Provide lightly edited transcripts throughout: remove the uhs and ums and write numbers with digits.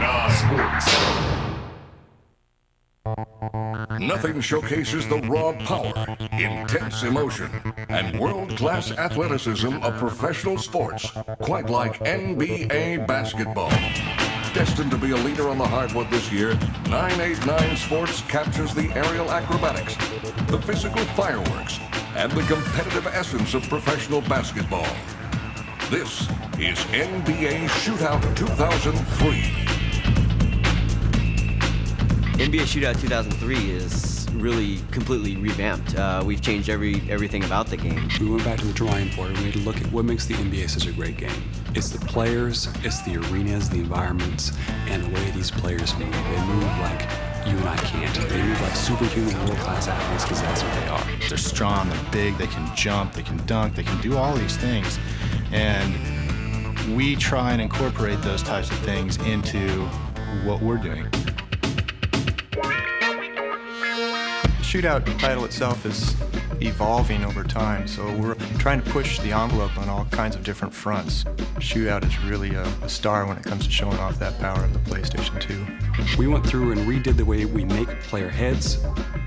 non-sports. Nothing showcases the raw power, intense emotion, and world-class athleticism of professional sports quite like NBA basketball. Destined to be a leader on the hardwood this year, 989 Sports captures the aerial acrobatics, the physical fireworks, and the competitive essence of professional basketball. This is NBA ShootOut 2003. NBA ShootOut 2003 is really completely revamped. We've changed everything about the game. We went back to the drawing board and we had to look at what makes the NBA such a great game. It's the players, it's the arenas, the environments, and the way these players move. They move like you and I can't. They move like superhuman world-class athletes because that's what they are. They're strong, they're big, they can jump, they can dunk, they can do all these things. And we try and incorporate those types of things into what we're doing. The ShootOut title itself is evolving over time, so we're trying to push the envelope on all kinds of different fronts. ShootOut is really a star when it comes to showing off that power of the PlayStation 2. We went through and redid the way we make player heads,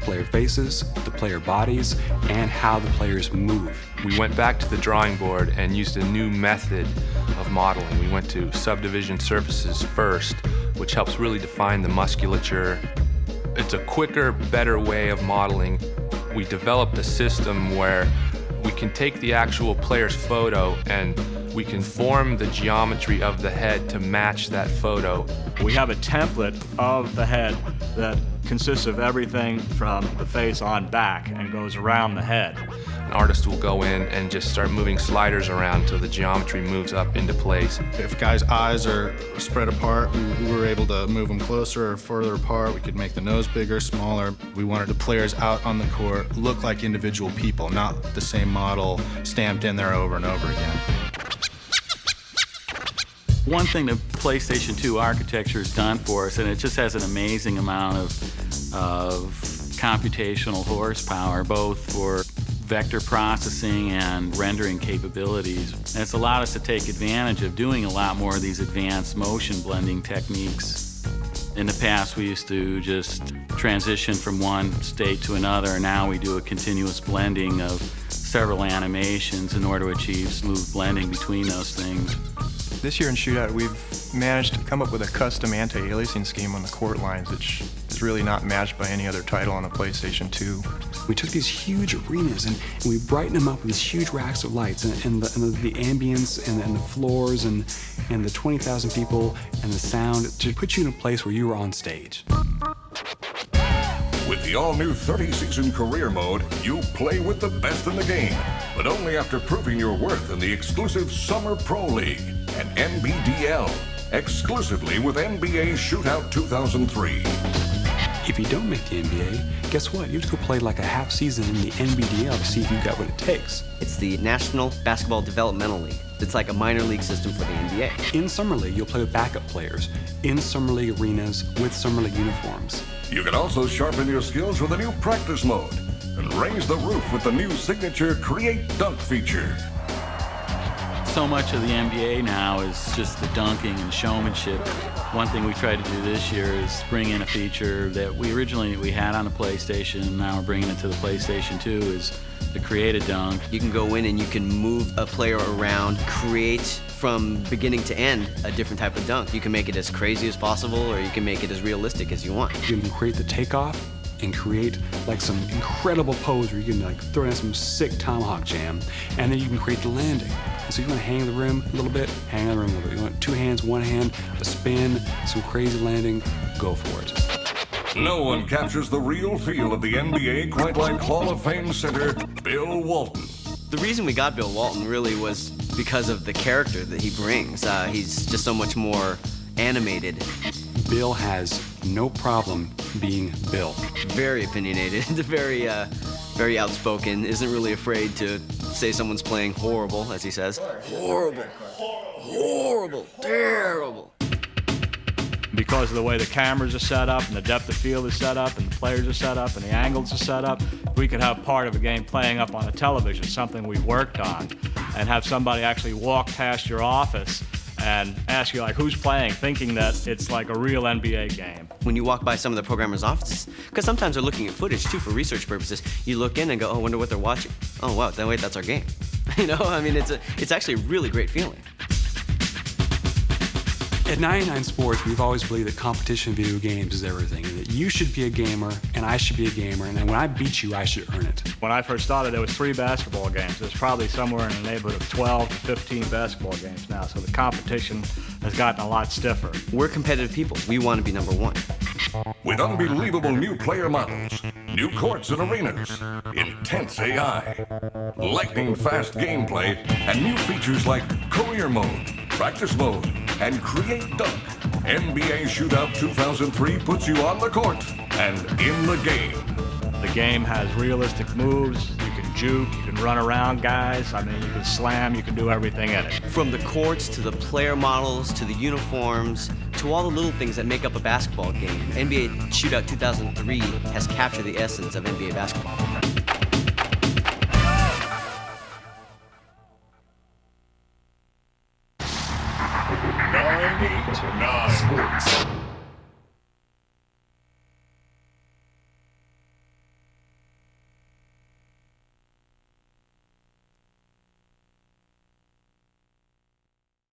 player faces, the player bodies, and how the players move. We went back to the drawing board and used a new method of modeling. We went to subdivision surfaces first, which helps really define the musculature. It's a quicker, better way of modeling. We developed a system where we can take the actual player's photo and we can form the geometry of the head to match that photo. We have a template of the head that consists of everything from the face on back and goes around the head. An artist will go in and just start moving sliders around until the geometry moves up into place. If guys' eyes are spread apart, we were able to move them closer or further apart. We could make the nose bigger, smaller. We wanted the players out on the court look like individual people, not the same model stamped in there over and over again. One thing the PlayStation 2 architecture has done for us, and it just has an amazing amount of computational horsepower, both for vector processing and rendering capabilities. And it's allowed us to take advantage of doing a lot more of these advanced motion blending techniques. In the past, we used to just transition from one state to another, and now we do a continuous blending of several animations in order to achieve smooth blending between those things. This year in ShootOut, we've managed to come up with a custom anti-aliasing scheme on the court lines, which is really not matched by any other title on the PlayStation 2. We took these huge arenas and we brightened them up with these huge racks of lights and the ambience and the floors and the 20,000 people and the sound to put you in a place where you were on stage. With the all-new 30-season career mode, you play with the best in the game, but only after proving your worth in the exclusive Summer Pro League and NBDL, exclusively with NBA ShootOut 2003. If you don't make the NBA, guess what? You just go play like a half season in the NBDL to see if you've got what it takes. It's the National Basketball Developmental League. It's like a minor league system for the NBA. In Summer League, you'll play with backup players, in Summer League arenas with Summer League uniforms. You can also sharpen your skills with a new practice mode and raise the roof with the new signature Create Dunk feature. So much of the NBA now is just the dunking and showmanship. One thing we tried to do this year is bring in a feature that we had on the PlayStation, and now we're bringing it to the PlayStation 2, is the Create a Dunk. You can go in and you can move a player around, create from beginning to end a different type of dunk. You can make it as crazy as possible, or you can make it as realistic as you want. You can create the takeoff and create like some incredible pose where you can like throw in some sick tomahawk jam, and then you can create the landing. And so you want to hang the rim a little bit, hang the rim a little bit. You want two hands, one hand, a spin, some crazy landing, go for it. No one captures the real feel of the NBA quite like Hall of Fame center Bill Walton. The reason we got Bill Walton really was because of the character that he brings. He's just so much more animated. Bill has no problem being Bill. Very opinionated, very outspoken, isn't really afraid to say someone's playing horrible, as he says. Horrible, terrible. Because of the way the cameras are set up and the depth of field is set up and the players are set up and the angles are set up, we could have part of a game playing up on a television, something we worked on, and have somebody actually walk past your office and ask you like who's playing, thinking that it's like a real NBA game. When you walk by some of the programmers' offices, because sometimes they're looking at footage too for research purposes, you look in and go, oh, I wonder what they're watching. Oh, wow, wait, that's our game. You know, I mean, it's actually a really great feeling. At 99 Sports, we've always believed that competition in video games is everything, and that you should be a gamer, and I should be a gamer, and then when I beat you, I should earn it. When I first started, there was 3 basketball games. There's probably somewhere in the neighborhood of 12 to 15 basketball games now, so the competition has gotten a lot stiffer. We're competitive people. We want to be number one. With unbelievable new player models, new courts and arenas, intense AI, lightning-fast gameplay, and new features like career mode, practice mode, and create dunk, NBA ShootOut 2003 puts you on the court and in the game. The game has realistic moves. You can juke, you can run around guys. I mean, you can slam, you can do everything in it. From the courts to the player models to the uniforms to all the little things that make up a basketball game, NBA ShootOut 2003 has captured the essence of NBA basketball. 989 Sports.